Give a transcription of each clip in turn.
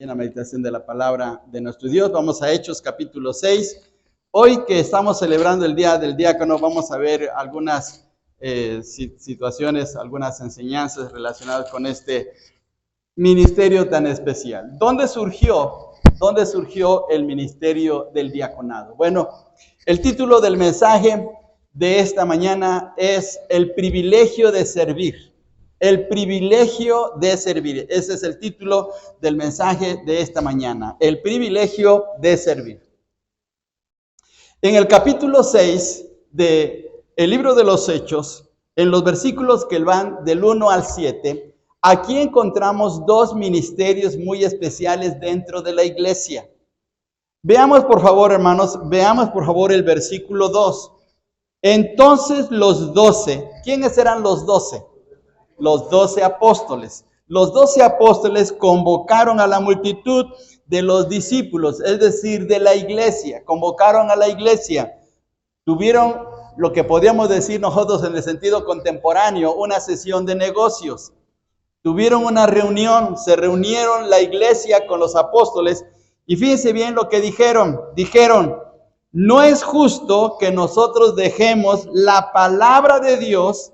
En la meditación de la palabra de nuestro Dios, vamos a Hechos capítulo 6. Hoy que estamos celebrando el Día del Diácono, vamos a ver algunas situaciones, algunas enseñanzas relacionadas con este ministerio tan especial. ¿Dónde surgió el ministerio del diaconado? Bueno, el título del mensaje de esta mañana es El privilegio de servir. El privilegio de servir. Ese es el título del mensaje de esta mañana. El privilegio de servir. En el capítulo 6 del libro de los Hechos, en los versículos que van del 1 al 7, aquí encontramos dos ministerios muy especiales dentro de la iglesia. Veamos por favor, hermanos, el versículo 2. Entonces los 12, ¿quiénes eran los 12? Los 12 apóstoles. Los 12 apóstoles convocaron a la multitud de los discípulos, es decir, de la iglesia. Convocaron a la iglesia. Tuvieron lo que podríamos decir nosotros en el sentido contemporáneo, una sesión de negocios. Tuvieron una reunión, se reunieron la iglesia con los apóstoles y fíjense bien lo que dijeron. Dijeron, no es justo que nosotros dejemos la palabra de Dios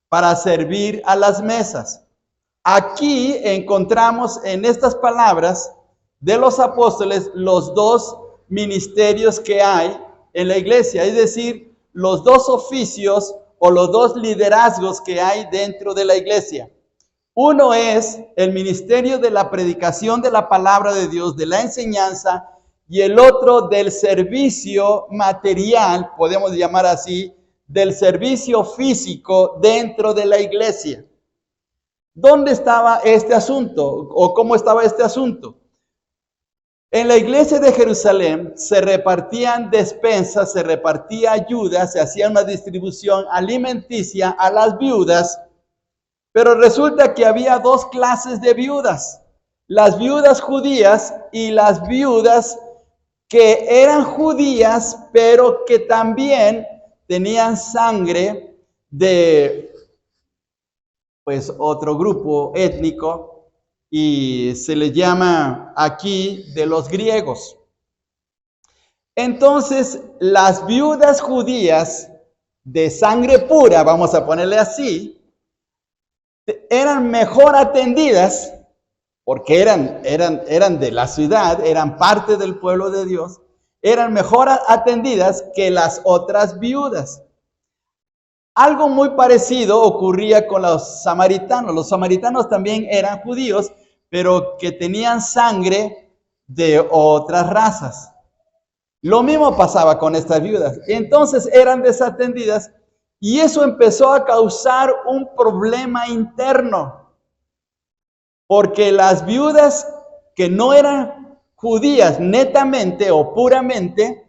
para servir a las mesas. Aquí encontramos en estas palabras de los apóstoles los dos ministerios que hay en la iglesia, es decir, los dos oficios o los dos liderazgos que hay dentro de la iglesia. Uno es el ministerio de la predicación de la palabra de Dios, de la enseñanza, y el otro del servicio material, podemos llamar así, del servicio físico dentro de la iglesia. ¿Dónde estaba este asunto? ¿O cómo estaba este asunto? En la iglesia de Jerusalén se repartían despensas, se repartía ayuda, se hacía una distribución alimenticia a las viudas, pero resulta que había dos clases de viudas. Las viudas judías y las viudas que eran judías, pero que también tenían sangre de otro grupo étnico y se le llama aquí de los griegos. Entonces, las viudas judías de sangre pura, vamos a ponerle así, eran mejor atendidas porque eran de la ciudad, eran parte del pueblo de Dios. Eran mejor atendidas que las otras viudas. Algo muy parecido ocurría con los samaritanos. Los samaritanos también eran judíos, pero que tenían sangre de otras razas. Lo mismo pasaba con estas viudas. Entonces eran desatendidas y eso empezó a causar un problema interno. Porque las viudas que no eran judías netamente o puramente,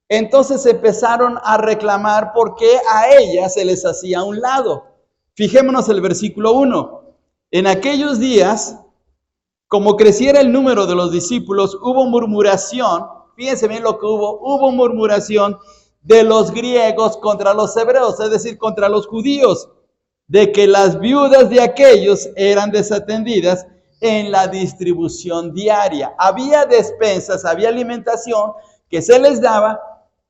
entonces empezaron a reclamar por qué a ellas se les hacía a un lado. Fijémonos el versículo 1. En aquellos días, como creciera el número de los discípulos, hubo murmuración. Fíjense bien lo que hubo murmuración de los griegos contra los hebreos, es decir, contra los judíos, de que las viudas de aquellos eran desatendidas en la distribución diaria. Había despensas, había alimentación que se les daba,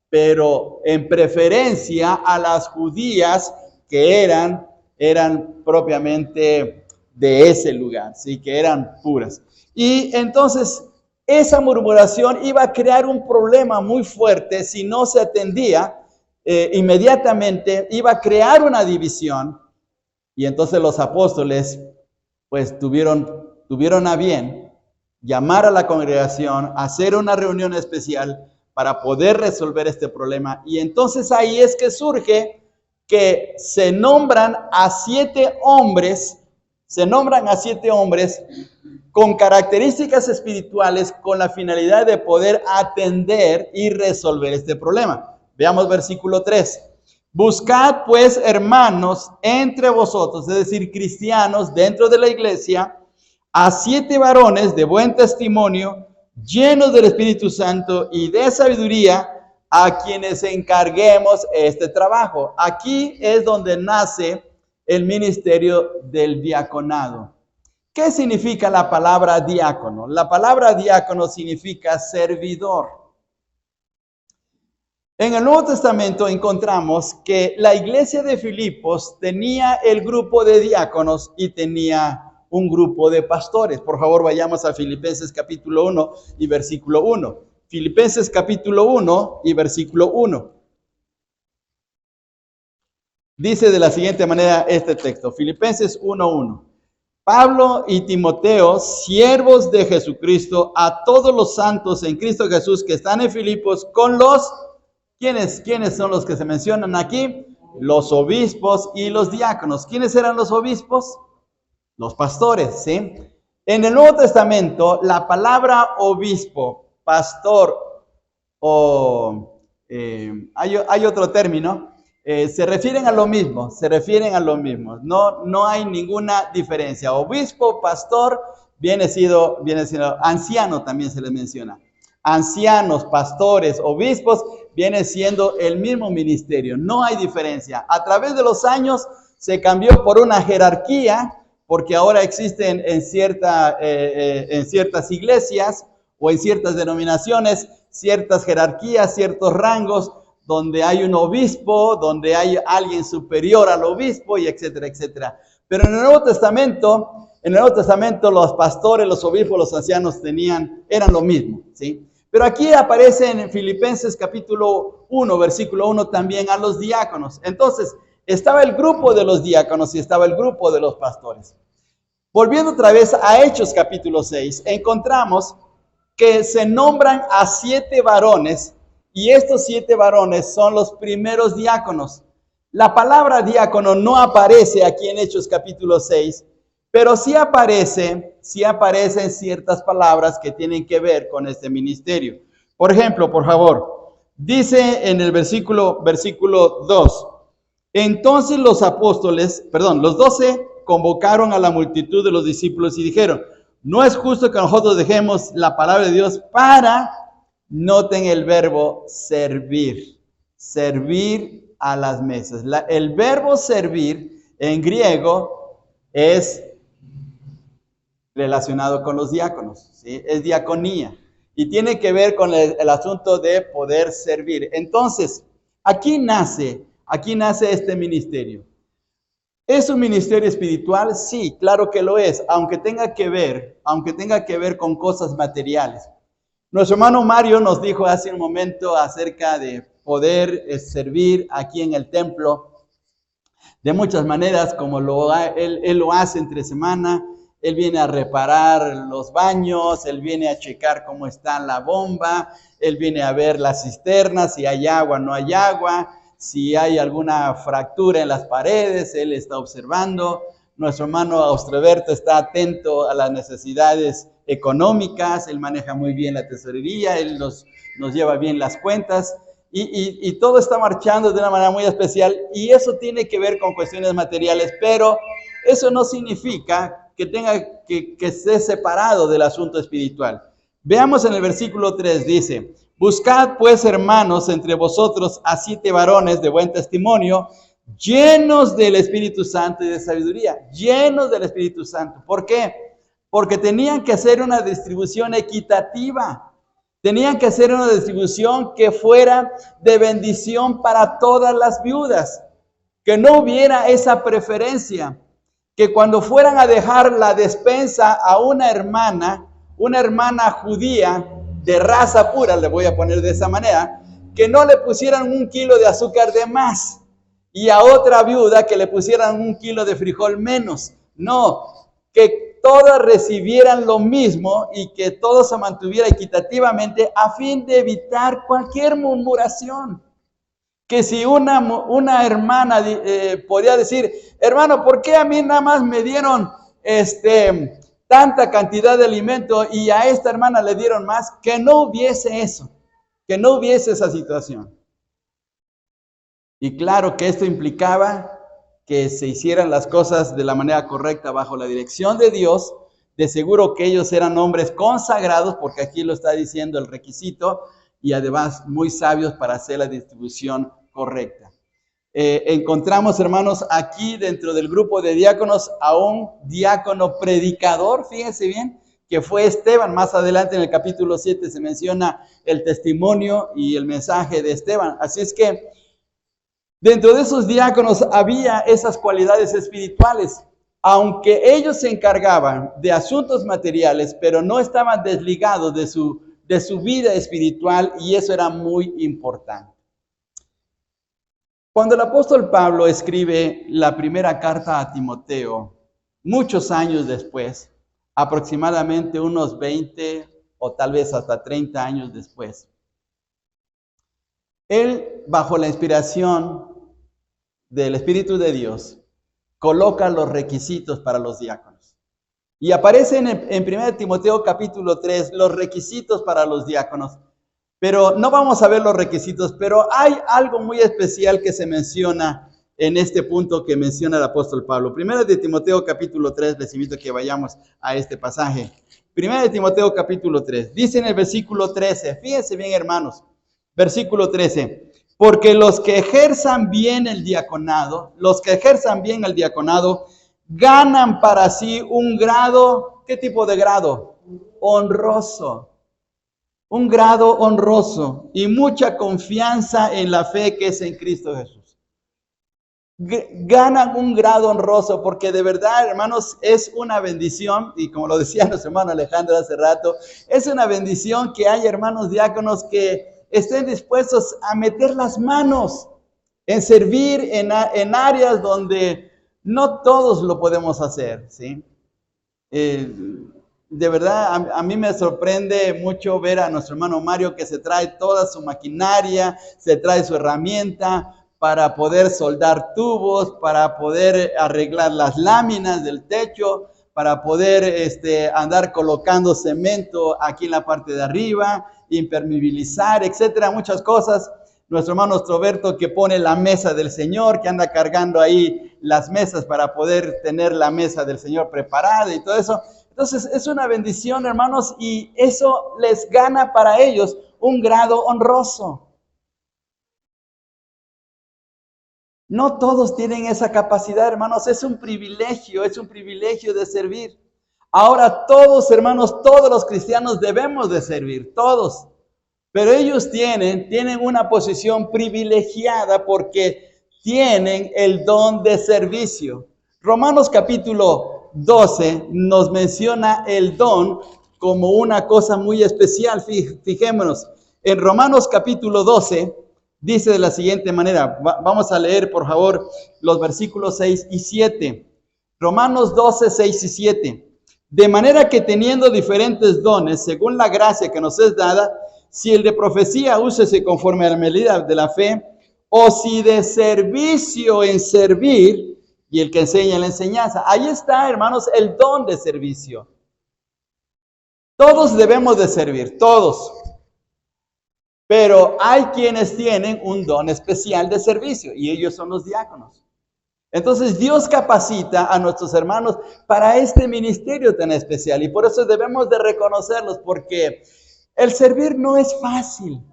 pero en preferencia a las judías que eran propiamente de ese lugar, ¿sí? Que eran puras. Y entonces esa murmuración iba a crear un problema muy fuerte si no se atendía inmediatamente, iba a crear una división. Y entonces los apóstoles tuvieron a bien llamar a la congregación, hacer una reunión especial para poder resolver este problema. Y entonces ahí es que surge que se nombran a 7 hombres con características espirituales con la finalidad de poder atender y resolver este problema. Veamos versículo 3. Buscad pues, hermanos, entre vosotros, es decir, cristianos dentro de la iglesia, a 7 varones de buen testimonio, llenos del Espíritu Santo y de sabiduría, a quienes encarguemos este trabajo. Aquí es donde nace el ministerio del diaconado. ¿Qué significa la palabra diácono? La palabra diácono significa servidor. En el Nuevo Testamento encontramos que la iglesia de Filipos tenía el grupo de diáconos y tenía un grupo de pastores. Por favor, vayamos a Filipenses capítulo 1 y versículo 1. Filipenses capítulo 1 y versículo 1. Dice de la siguiente manera este texto, Filipenses 1:1. Pablo y Timoteo, siervos de Jesucristo, a todos los santos en Cristo Jesús que están en Filipos con los... ¿Quiénes son los que se mencionan aquí? Los obispos y los diáconos. ¿Quiénes eran los obispos? Los pastores, ¿sí? En el Nuevo Testamento, la palabra obispo, pastor o hay otro término, se refieren a lo mismo, No hay ninguna diferencia. Obispo, pastor, viene siendo anciano, también se les menciona. Ancianos, pastores, obispos, viene siendo el mismo ministerio, no hay diferencia. A través de los años se cambió por una jerarquía, porque ahora existen en ciertas iglesias o en ciertas denominaciones, ciertas jerarquías, ciertos rangos, donde hay un obispo, donde hay alguien superior al obispo, y etcétera, etcétera. Pero en el Nuevo Testamento, los pastores, los obispos, los ancianos eran lo mismo, ¿sí? Pero aquí aparece en Filipenses capítulo 1, versículo 1 también a los diáconos. Entonces, estaba el grupo de los diáconos y estaba el grupo de los pastores. Volviendo otra vez a Hechos capítulo 6, encontramos que se nombran a 7 varones y estos 7 varones son los primeros diáconos. La palabra diácono no aparece aquí en Hechos capítulo 6, pero sí aparecen ciertas palabras que tienen que ver con este ministerio. Por ejemplo, por favor, dice en el versículo 2, entonces los 12 convocaron a la multitud de los discípulos y dijeron, no es justo que nosotros dejemos la palabra de Dios para, noten el verbo servir a las mesas. El verbo servir en griego es relacionado con los diáconos, ¿sí? Es diaconía y tiene que ver con el asunto de poder servir. Entonces, aquí nace este ministerio. ¿Es un ministerio espiritual? Sí, claro que lo es, aunque tenga que ver con cosas materiales. Nuestro hermano Mario nos dijo hace un momento acerca de poder servir aquí en el templo de muchas maneras, como él lo hace entre semana. Él viene a reparar los baños, él viene a checar cómo está la bomba, él viene a ver las cisternas, si hay agua o no hay agua, si hay alguna fractura en las paredes, él está observando. Nuestro hermano Austroberto está atento a las necesidades económicas, él maneja muy bien la tesorería, él nos lleva bien las cuentas y todo está marchando de una manera muy especial y eso tiene que ver con cuestiones materiales, pero eso no significa que tenga que ser separado del asunto espiritual. Veamos en el versículo 3, dice, buscad pues, hermanos, entre vosotros a 7 varones de buen testimonio, llenos del Espíritu Santo y de sabiduría, llenos del Espíritu Santo. ¿Por qué? Porque tenían que hacer una distribución equitativa, tenían que hacer una distribución que fuera de bendición para todas las viudas, que no hubiera esa preferencia, que cuando fueran a dejar la despensa a una hermana judía de raza pura, le voy a poner de esa manera, que no le pusieran 1 kilo de azúcar de más y a otra viuda que le pusieran 1 kilo de frijol menos. No, que todas recibieran lo mismo y que todo se mantuviera equitativamente a fin de evitar cualquier murmuración. Que si una hermana podía decir, hermano, ¿por qué a mí nada más me dieron tanta cantidad de alimento y a esta hermana le dieron más? Que no hubiese eso, que no hubiese esa situación. Y claro que esto implicaba que se hicieran las cosas de la manera correcta bajo la dirección de Dios. De seguro que ellos eran hombres consagrados, porque aquí lo está diciendo el requisito, y además muy sabios para hacer la distribución correcta. encontramos, hermanos, aquí dentro del grupo de diáconos a un diácono predicador, fíjense bien, que fue Esteban. Más adelante en el capítulo 7 se menciona el testimonio y el mensaje de Esteban. Así es que dentro de esos diáconos había esas cualidades espirituales, aunque ellos se encargaban de asuntos materiales, pero no estaban desligados de su vida espiritual, y eso era muy importante. Cuando el apóstol Pablo escribe la primera carta a Timoteo, muchos años después, aproximadamente unos 20 o tal vez hasta 30 años después, él, bajo la inspiración del Espíritu de Dios, coloca los requisitos para los diáconos. Y aparecen en 1 Timoteo capítulo 3 los requisitos para los diáconos. Pero no vamos a ver los requisitos, pero hay algo muy especial que se menciona en este punto que menciona el apóstol Pablo. 1 Timoteo capítulo 3, les invito a que vayamos a este pasaje. 1 Timoteo capítulo 3, dice en el versículo 13, fíjense bien, hermanos, versículo 13, porque los que ejerzan bien el diaconado, ganan para sí un grado, ¿qué tipo de grado? Honroso. Un grado honroso y mucha confianza en la fe que es en Cristo Jesús. Ganan un grado honroso porque de verdad, hermanos, es una bendición, y como lo decía nuestro hermano Alejandro hace rato, es una bendición que haya hermanos diáconos que estén dispuestos a meter las manos en servir en áreas donde no todos lo podemos hacer, ¿sí? De verdad, a mí me sorprende mucho ver a nuestro hermano Mario, que se trae toda su maquinaria, se trae su herramienta para poder soldar tubos, para poder arreglar las láminas del techo, para poder andar colocando cemento aquí en la parte de arriba, impermeabilizar, etcétera, muchas cosas. Nuestro hermano Roberto, que pone la mesa del Señor, que anda cargando ahí las mesas para poder tener la mesa del Señor preparada y todo eso. Entonces es una bendición, hermanos, y eso les gana para ellos un grado honroso. No todos tienen esa capacidad, hermanos, es un privilegio de servir. Ahora todos, hermanos, todos los cristianos debemos de servir, todos. Pero ellos tienen una posición privilegiada porque tienen el don de servicio. Romanos capítulo 12 nos menciona el don como una cosa muy especial. Fijémonos, en Romanos capítulo 12 dice de la siguiente manera, vamos a leer por favor los versículos 6 y 7. Romanos 12, 6 y 7. De manera que teniendo diferentes dones, según la gracia que nos es dada, si el de profecía, úsese conforme a la medida de la fe, o si de servicio en servir, y el que enseña la enseñanza. Ahí está, hermanos, el don de servicio. Todos debemos de servir, todos. Pero hay quienes tienen un don especial de servicio, y ellos son los diáconos. Entonces Dios capacita a nuestros hermanos para este ministerio tan especial, y por eso debemos de reconocerlos, porque el servir no es fácil.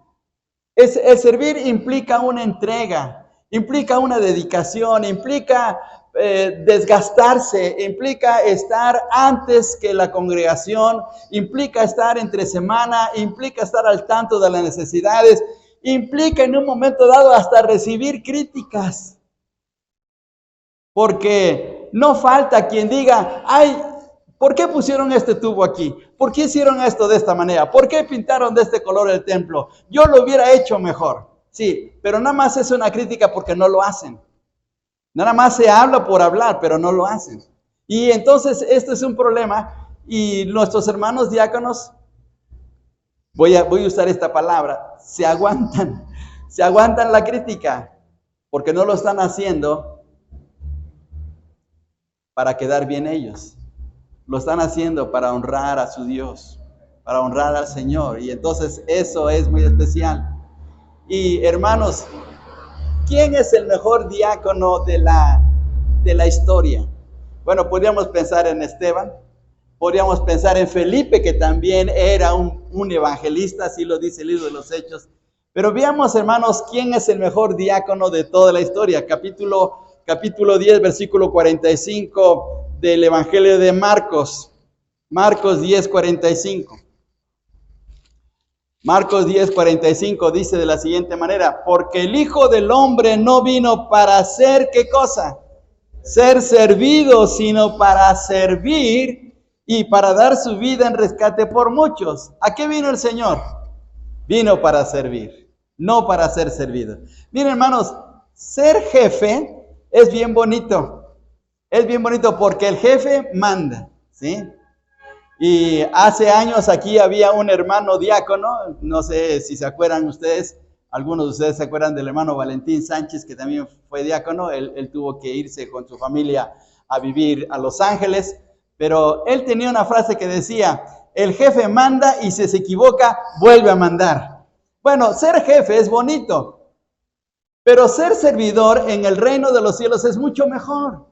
El servir implica una entrega, implica una dedicación, implica desgastarse, implica estar antes que la congregación, implica estar entre semana, implica estar al tanto de las necesidades, implica en un momento dado hasta recibir críticas. Porque no falta quien diga, ay, ¿por qué pusieron este tubo aquí? ¿Por qué hicieron esto de esta manera? ¿Por qué pintaron de este color el templo? Yo lo hubiera hecho mejor. Sí, pero nada más es una crítica porque no lo hacen. Nada más se habla por hablar, pero no lo hacen. Y entonces esto es un problema. Y nuestros hermanos diáconos, voy a usar esta palabra, se aguantan la crítica, porque no lo están haciendo para quedar bien ellos. Lo están haciendo para honrar a su Dios, para honrar al Señor. Y entonces eso es muy especial. Y hermanos, ¿quién es el mejor diácono de la historia? Bueno, podríamos pensar en Esteban, podríamos pensar en Felipe, que también era un evangelista, así lo dice el libro de los Hechos. Pero veamos, hermanos, quién es el mejor diácono de toda la historia. Capítulo 10, versículo 45 del Evangelio de Marcos. Marcos 10, 45. Marcos 10, 45 dice de la siguiente manera: porque el Hijo del Hombre no vino para hacer, ¿qué cosa? Ser servido, sino para servir y para dar su vida en rescate por muchos. ¿A qué vino el Señor? Vino para servir, no para ser servido. Miren, hermanos, ser jefe es bien bonito. Es bien bonito porque el jefe manda, ¿sí? Y hace años aquí había un hermano diácono, no sé si se acuerdan ustedes, algunos de ustedes se acuerdan del hermano Valentín Sánchez, que también fue diácono. Él tuvo que irse con su familia a vivir a Los Ángeles, pero él tenía una frase que decía: el jefe manda y si se equivoca, vuelve a mandar. Bueno, ser jefe es bonito, pero ser servidor en el reino de los cielos es mucho mejor.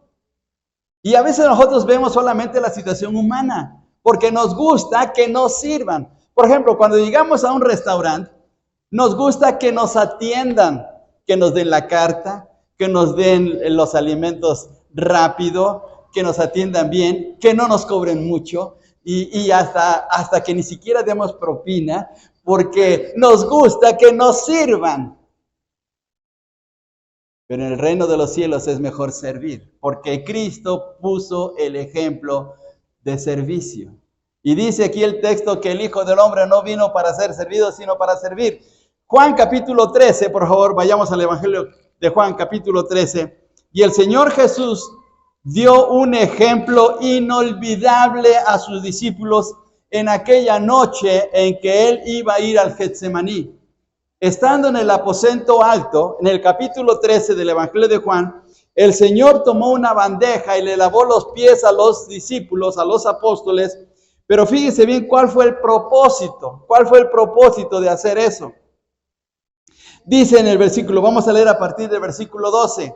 Y a veces nosotros vemos solamente la situación humana, porque nos gusta que nos sirvan. Por ejemplo, cuando llegamos a un restaurante, nos gusta que nos atiendan, que nos den la carta, que nos den los alimentos rápido, que nos atiendan bien, que no nos cobren mucho y hasta que ni siquiera demos propina, porque nos gusta que nos sirvan. Pero en el reino de los cielos es mejor servir, porque Cristo puso el ejemplo de servicio. Y dice aquí el texto que el Hijo del Hombre no vino para ser servido, sino para servir. Juan capítulo 13, por favor, vayamos al Evangelio de Juan capítulo 13. Y el Señor Jesús dio un ejemplo inolvidable a sus discípulos en aquella noche en que Él iba a ir al Getsemaní. Estando en el aposento alto, en el capítulo 13 del Evangelio de Juan, el Señor tomó una bandeja y le lavó los pies a los discípulos, a los apóstoles. Pero fíjese bien cuál fue el propósito. ¿Cuál fue el propósito de hacer eso? Dice en el versículo, vamos a leer a partir del versículo 12.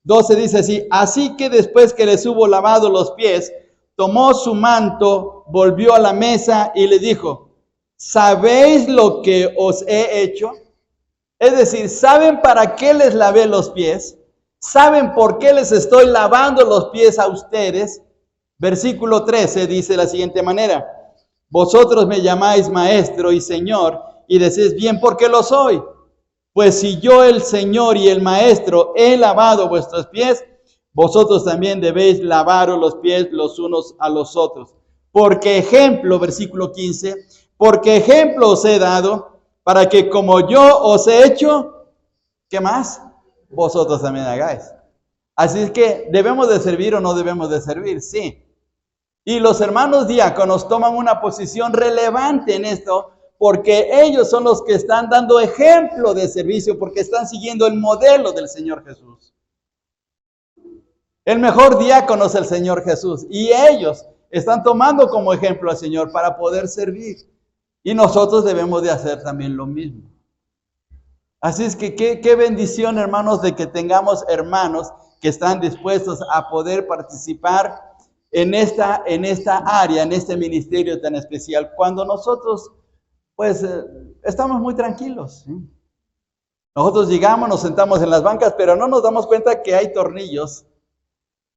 12 dice así: así que después que les hubo lavado los pies, tomó su manto, volvió a la mesa y les dijo: ¿sabéis lo que os he hecho? Es decir, ¿saben para qué les lavé los pies? ¿Saben por qué les estoy lavando los pies a ustedes? Versículo 13 dice de la siguiente manera: vosotros me llamáis maestro y señor, y decís bien porque lo soy. Pues si yo, el Señor y el Maestro, he lavado vuestros pies, vosotros también debéis lavaros los pies los unos a los otros. Porque ejemplo, versículo 15, porque ejemplo os he dado, para que como yo os he hecho, ¿qué más? Vosotros también hagáis. Así es que, ¿debemos de servir o no debemos de servir? Sí. Y los hermanos diáconos toman una posición relevante en esto, porque ellos son los que están dando ejemplo de servicio, porque están siguiendo el modelo del Señor Jesús. El mejor diácono es el Señor Jesús, y ellos están tomando como ejemplo al Señor para poder servir. Y nosotros debemos de hacer también lo mismo. Así es que qué bendición, hermanos, de que tengamos hermanos que están dispuestos a poder participar en esta área, en este ministerio tan especial, cuando nosotros pues estamos muy tranquilos, ¿sí? Nosotros llegamos, nos sentamos en las bancas, pero no nos damos cuenta que hay tornillos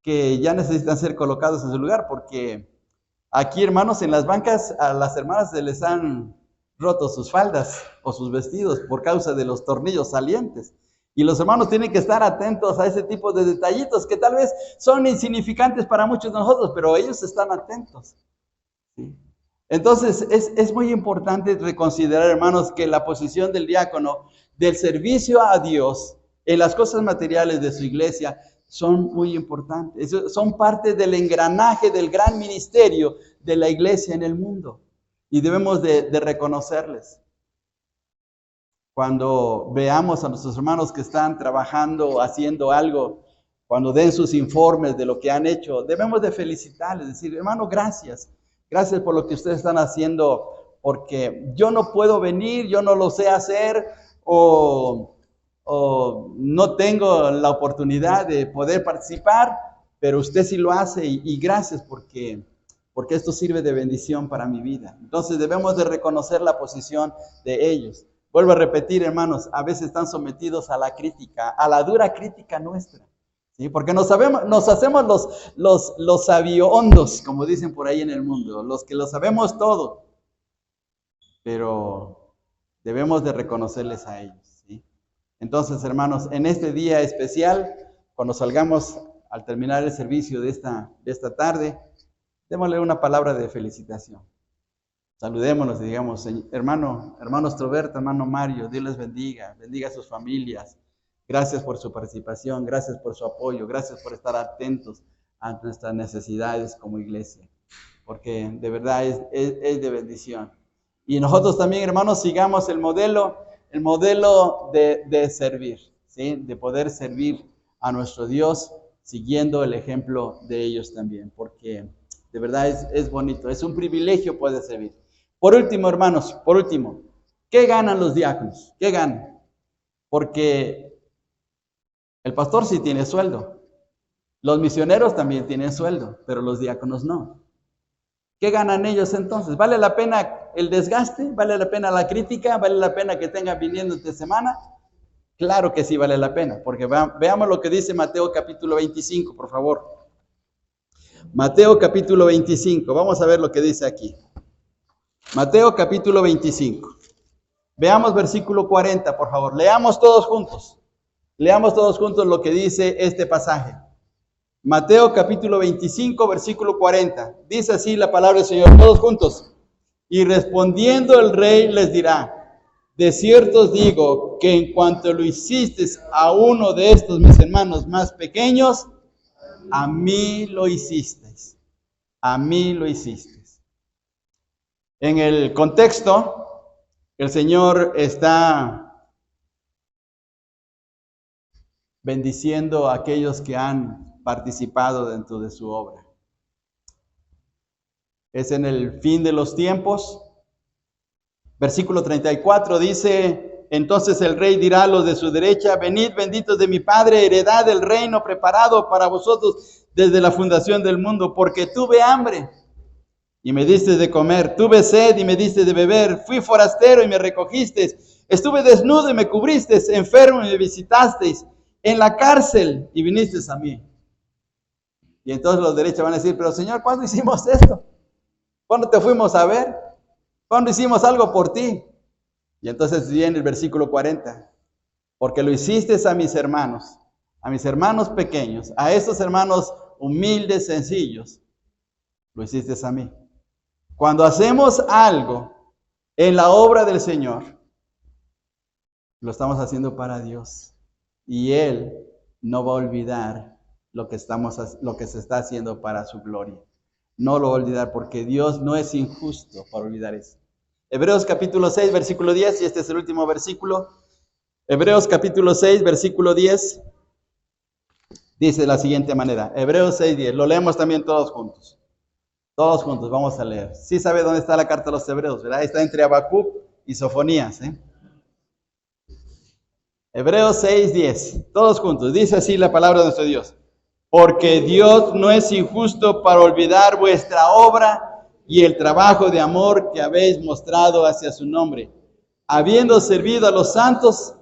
que ya necesitan ser colocados en su lugar, porque aquí, hermanos, en las bancas a las hermanas se les han roto sus faldas o sus vestidos por causa de los tornillos salientes. Y los hermanos tienen que estar atentos a ese tipo de detallitos que tal vez son insignificantes para muchos de nosotros, pero ellos están atentos, ¿sí? Entonces, es muy importante reconsiderar, hermanos, que la posición del diácono, del servicio a Dios en las cosas materiales de su iglesia, son muy importantes. Son parte del engranaje del gran ministerio de la iglesia en el mundo. Y debemos de reconocerles. Cuando veamos a nuestros hermanos que están trabajando, haciendo algo, cuando den sus informes de lo que han hecho, debemos de felicitarles, decir: hermano, gracias. Gracias por lo que ustedes están haciendo, porque yo no puedo venir, yo no lo sé hacer, o no tengo la oportunidad de poder participar, pero usted sí lo hace y gracias porque esto sirve de bendición para mi vida. Entonces debemos de reconocer la posición de ellos. Vuelvo a repetir, hermanos, a veces están sometidos a la crítica, a la dura crítica nuestra. ¿Sí? Porque nos hacemos los sabiondos, como dicen por ahí en el mundo, los que lo sabemos todo. Pero debemos de reconocerles a ellos. ¿Sí? Entonces, hermanos, en este día especial, cuando salgamos al terminar el servicio de esta tarde, démosle una palabra de felicitación. Saludémonos y digamos, hermano Stroberto, hermano Mario, Dios les bendiga, bendiga a sus familias. Gracias por su participación, gracias por su apoyo, gracias por estar atentos a nuestras necesidades como iglesia, porque de verdad es de bendición. Y nosotros también, hermanos, sigamos el modelo de servir, ¿sí? De poder servir a nuestro Dios siguiendo el ejemplo de ellos también, porque de verdad es bonito, es un privilegio poder servir. Por último, hermanos, ¿qué ganan los diáconos? ¿Qué ganan? Porque el pastor sí tiene sueldo, los misioneros también tienen sueldo, pero los diáconos no. ¿Qué ganan ellos entonces? ¿Vale la pena el desgaste? ¿Vale la pena la crítica? ¿Vale la pena que tengan viniendo esta semana? Claro que sí vale la pena, porque veamos lo que dice Mateo capítulo 25, por favor. Mateo capítulo 25, vamos a ver lo que dice aquí. Mateo capítulo 25. Veamos versículo 40, por favor. Leamos todos juntos. Leamos todos juntos lo que dice este pasaje. Mateo capítulo 25, versículo 40. Dice así la palabra del Señor, todos juntos. Y respondiendo el rey les dirá, de cierto os digo que en cuanto lo hiciste a uno de estos mis hermanos más pequeños, a mí lo hicisteis. A mí lo hicisteis. En el contexto, el Señor está bendiciendo a aquellos que han participado dentro de su obra. Es en el fin de los tiempos. Versículo 34 dice, entonces el rey dirá a los de su derecha, venid benditos de mi Padre, heredad del reino preparado para vosotros desde la fundación del mundo, porque tuve hambre y me diste de comer, tuve sed y me diste de beber, fui forastero y me recogisteis, estuve desnudo y me cubristeis, enfermo y me visitasteis, en la cárcel y vinisteis a mí. Y entonces los derechos van a decir, pero Señor, ¿cuándo hicimos esto? ¿Cuándo te fuimos a ver? ¿Cuándo hicimos algo por ti? Y entonces viene el versículo 40, porque lo hiciste a mis hermanos pequeños, a esos hermanos humildes, sencillos, lo hiciste a mí. Cuando hacemos algo en la obra del Señor, lo estamos haciendo para Dios. Y Él no va a olvidar lo que se está haciendo para su gloria. No lo va a olvidar porque Dios no es injusto para olvidar eso. Hebreos capítulo 6, versículo 10, y este es el último versículo. Hebreos capítulo 6, versículo 10, dice de la siguiente manera. Hebreos 6, 10, lo leemos también todos juntos. Todos juntos, vamos a leer. Sí sabe dónde está la carta a los Hebreos, ¿verdad? Está entre Habacuc y Sofonías, ¿eh? Hebreos 6, 10. Todos juntos. Dice así la palabra de nuestro Dios. Porque Dios no es injusto para olvidar vuestra obra y el trabajo de amor que habéis mostrado hacia su nombre, habiendo servido a los santos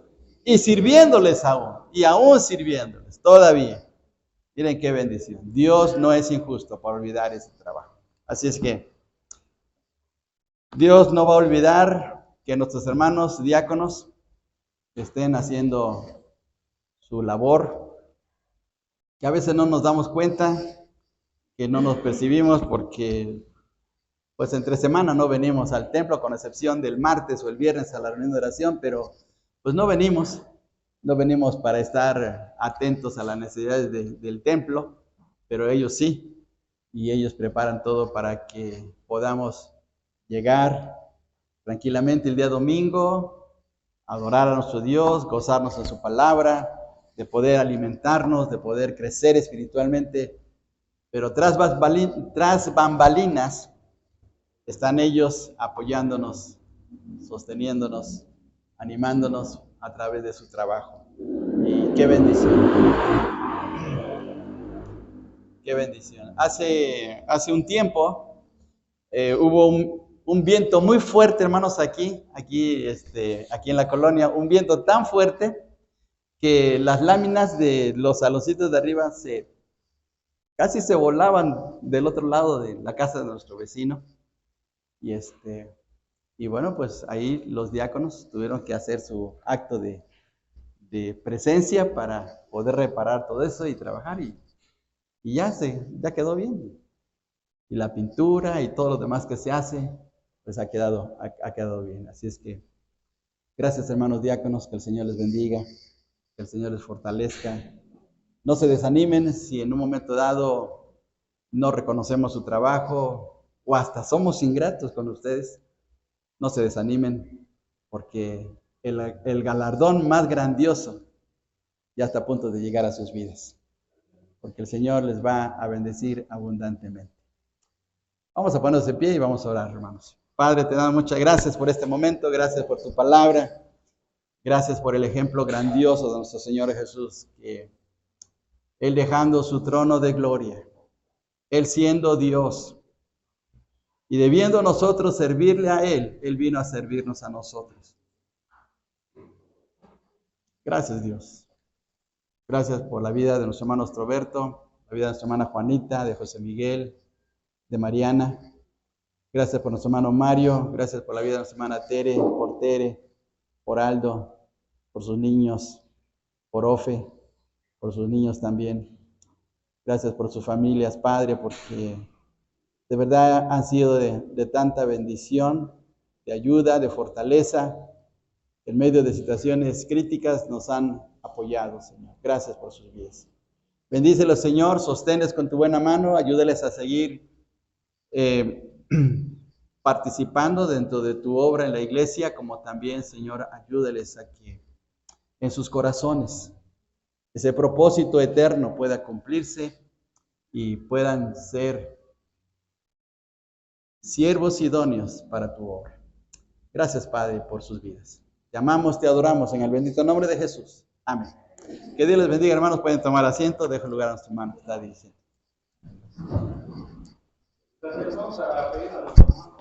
y sirviéndoles aún, y aún sirviéndoles todavía. Miren qué bendición. Dios no es injusto para olvidar ese trabajo. Así es que Dios no va a olvidar que nuestros hermanos diáconos estén haciendo su labor, que a veces no nos damos cuenta, que no nos percibimos porque pues entre semana no venimos al templo, con excepción del martes o el viernes a la reunión de oración, pero pues no venimos para estar atentos a las necesidades del templo, pero ellos sí. Y ellos preparan todo para que podamos llegar tranquilamente el día domingo, adorar a nuestro Dios, gozarnos en su palabra, de poder alimentarnos, de poder crecer espiritualmente. Pero tras bambalinas están ellos apoyándonos, sosteniéndonos, animándonos a través de su trabajo. Y qué bendición. Qué bendición. Hace un tiempo hubo un viento muy fuerte, hermanos, aquí en la colonia, un viento tan fuerte que las láminas de los saloncitos de arriba casi se volaban del otro lado de la casa de nuestro vecino. Y bueno, pues ahí los diáconos tuvieron que hacer su acto de presencia para poder reparar todo eso y trabajar, y ya quedó bien. Y la pintura y todo lo demás que se hace, pues ha quedado bien. Así es que gracias, hermanos diáconos, que el Señor les bendiga, que el Señor les fortalezca. No se desanimen si en un momento dado no reconocemos su trabajo o hasta somos ingratos con ustedes. No se desanimen, porque el galardón más grandioso ya está a punto de llegar a sus vidas, porque el Señor les va a bendecir abundantemente. Vamos a ponernos de pie y vamos a orar, hermanos. Padre, te damos muchas gracias por este momento, gracias por tu palabra, gracias por el ejemplo grandioso de nuestro Señor Jesús, que Él dejando su trono de gloria, Él siendo Dios, y debiendo nosotros servirle a Él, Él vino a servirnos a nosotros. Gracias, Dios. Gracias por la vida de nuestro hermano Ostroberto, la vida de nuestra hermana Juanita, de José Miguel, de Mariana. Gracias por nuestro hermano Mario, gracias por la vida de nuestra hermana Tere, por Aldo, por sus niños, por Ofe, por sus niños también. Gracias por sus familias, Padre, porque de verdad han sido de tanta bendición, de ayuda, de fortaleza. En medio de situaciones críticas nos han apoyado, Señor. Gracias por sus vidas. Bendícelos, Señor, sosténles con tu buena mano, ayúdales a seguir participando dentro de tu obra en la iglesia, como también, Señor, ayúdales a que en sus corazones ese propósito eterno pueda cumplirse y puedan ser siervos idóneos para tu obra. Gracias, Padre, por sus vidas. Te amamos, te adoramos en el bendito nombre de Jesús. Amén. Que Dios les bendiga, hermanos. Pueden tomar asiento. Dejo lugar a nuestro hermano que está diciendo. Gracias, vamos a pedir a los hermanos.